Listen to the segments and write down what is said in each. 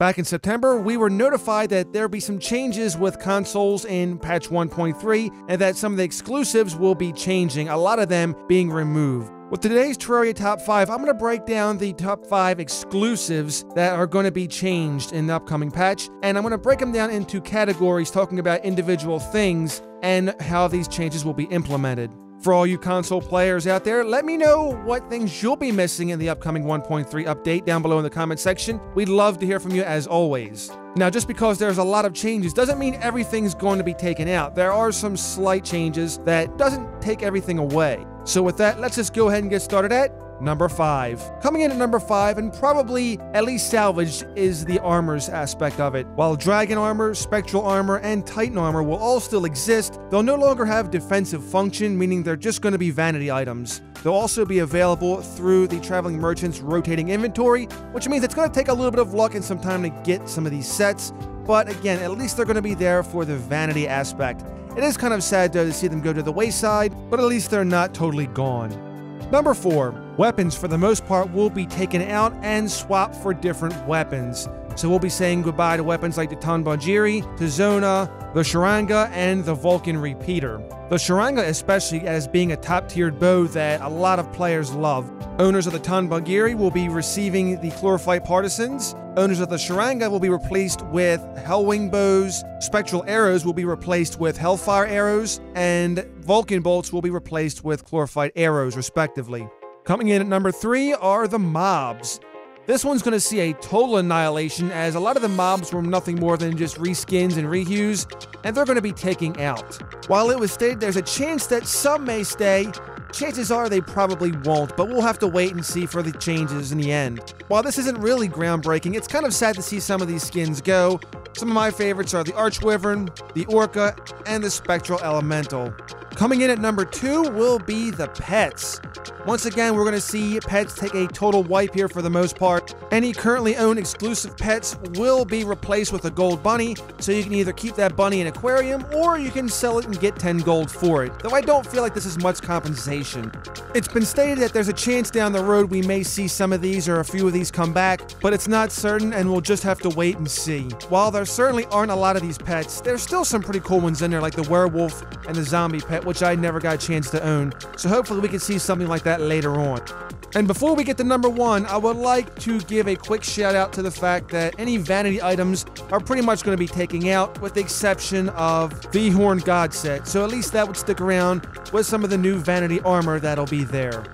Back in September, we were notified that there'll be some changes with consoles in patch 1.3 and that some of the exclusives will be changing, a lot of them being removed. With today's Terraria Top 5, I'm going to break down the top 5 exclusives that are going to be changed in the upcoming patch, and I'm going to break them down into categories talking about individual things and how these changes will be implemented. For all you console players out there, let me know what things you'll be missing in the upcoming 1.3 update down below in the comment section. We'd love to hear from you as always. Now, just because there's a lot of changes doesn't mean everything's going to be taken out. There are some slight changes that doesn't take everything away. So with that, let's just go ahead and get started at number 5. Coming in at number 5, and probably at least salvaged, is the armors aspect of it. While Dragon Armor, Spectral Armor, and Titan Armor will all still exist, they'll no longer have defensive function, meaning they're just going to be vanity items. They'll also be available through the Traveling Merchant's rotating inventory, which means it's going to take a little bit of luck and some time to get some of these sets, but again, at least they're going to be there for the vanity aspect. It is kind of sad though to see them go to the wayside, but at least they're not totally gone. Number 4. Weapons, for the most part, will be taken out and swapped for different weapons. So we'll be saying goodbye to weapons like the Tanbajiri, the Zona, the Sharanga, and the Vulcan Repeater. The Sharanga especially, as being a top-tiered bow that a lot of players love. Owners of the Tanbajiri will be receiving the Chlorophyte Partisans. Owners of the Sharanga will be replaced with Hellwing bows. Spectral arrows will be replaced with Hellfire arrows, and Vulcan bolts will be replaced with Chlorophyte arrows, respectively. Coming in at number 3 are the mobs. This one's going to see a total annihilation, as a lot of the mobs were nothing more than just reskins and rehues, and they're going to be taking out. While it was stated there's a chance that some may stay, chances are they probably won't, but we'll have to wait and see for the changes in the end. While this isn't really groundbreaking, it's kind of sad to see some of these skins go. Some of my favorites are the Archwyvern, the Orca, and the Spectral Elemental. Coming in at number 2 will be the pets. Once again, we're going to see pets take a total wipe here for the most part. Any currently owned exclusive pets will be replaced with a gold bunny, so you can either keep that bunny in an aquarium or you can sell it and get 10 gold for it, though I don't feel like this is much compensation. It's been stated that there's a chance down the road we may see some of these or a few of these come back, but it's not certain and we'll just have to wait and see. While there certainly aren't a lot of these pets, there's still some pretty cool ones in there like the werewolf and the zombie pet, which I never got a chance to own, so hopefully we can see something like that later on. And before we get to number 1, I would like to give a quick shout out to the fact that any vanity items are pretty much going to be taking out, with the exception of the Horned God set, so at least that would stick around with some of the new vanity armor that'll be there.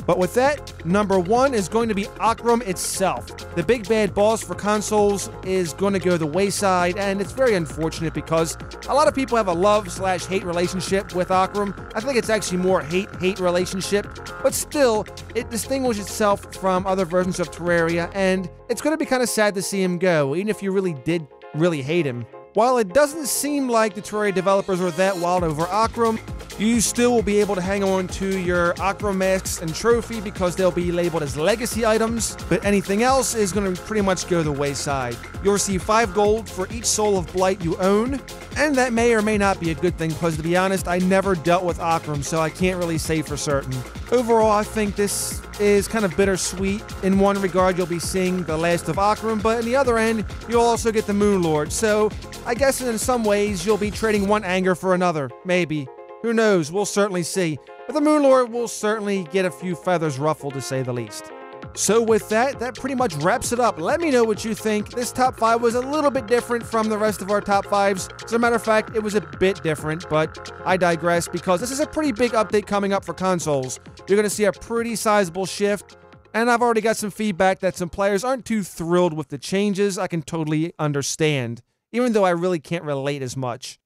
But with that, number 1 is going to be Aughrim itself. The big bad boss for consoles is going to go the wayside, and it's very unfortunate because a lot of people have a love/hate relationship with Aughrim. I think it's actually more hate-hate relationship, but still, it distinguishes itself from other versions of Terraria, and it's going to be kind of sad to see him go, even if you really did hate him. While it doesn't seem like the Terraria developers were that wild over Aughrim, you still will be able to hang on to your Aughrim masks and trophy because they'll be labeled as legacy items, but anything else is going to pretty much go the wayside. You'll receive 5 gold for each Soul of Blight you own, and that may or may not be a good thing because, to be honest, I never dealt with Aughrim, so I can't really say for certain. Overall, I think this is kind of bittersweet. In one regard, you'll be seeing the last of Aughrim, but in the other end, you'll also get the Moon Lord, so I guess in some ways you'll be trading one anger for another, maybe. Who knows, we'll certainly see. But the Moon Lord will certainly get a few feathers ruffled, to say the least. So with that, that pretty much wraps it up. Let me know what you think. This top 5 was a little bit different from the rest of our top 5s. As a matter of fact, it was a bit different, but I digress because this is a pretty big update coming up for consoles. You're going to see a pretty sizable shift, and I've already got some feedback that some players aren't too thrilled with the changes. I can totally understand, even though I really can't relate as much.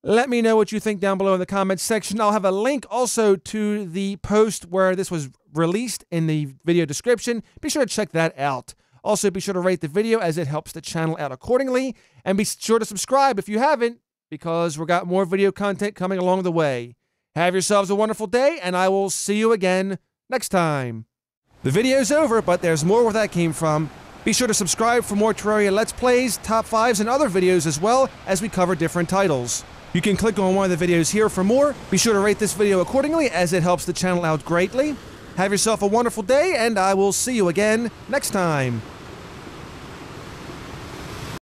Let me know what you think down below in the comments section. I'll have a link also to the post where this was released in the video description. Be sure to check that out. Also, be sure to rate the video as it helps the channel out accordingly. And be sure to subscribe if you haven't, because we've got more video content coming along the way. Have yourselves a wonderful day, and I will see you again next time. The video's over, but there's more where that came from. Be sure to subscribe for more Terraria Let's Plays, Top 5s, and other videos as well as we cover different titles. You can click on one of the videos here for more. Be sure to rate this video accordingly as it helps the channel out greatly. Have yourself a wonderful day, and I will see you again next time.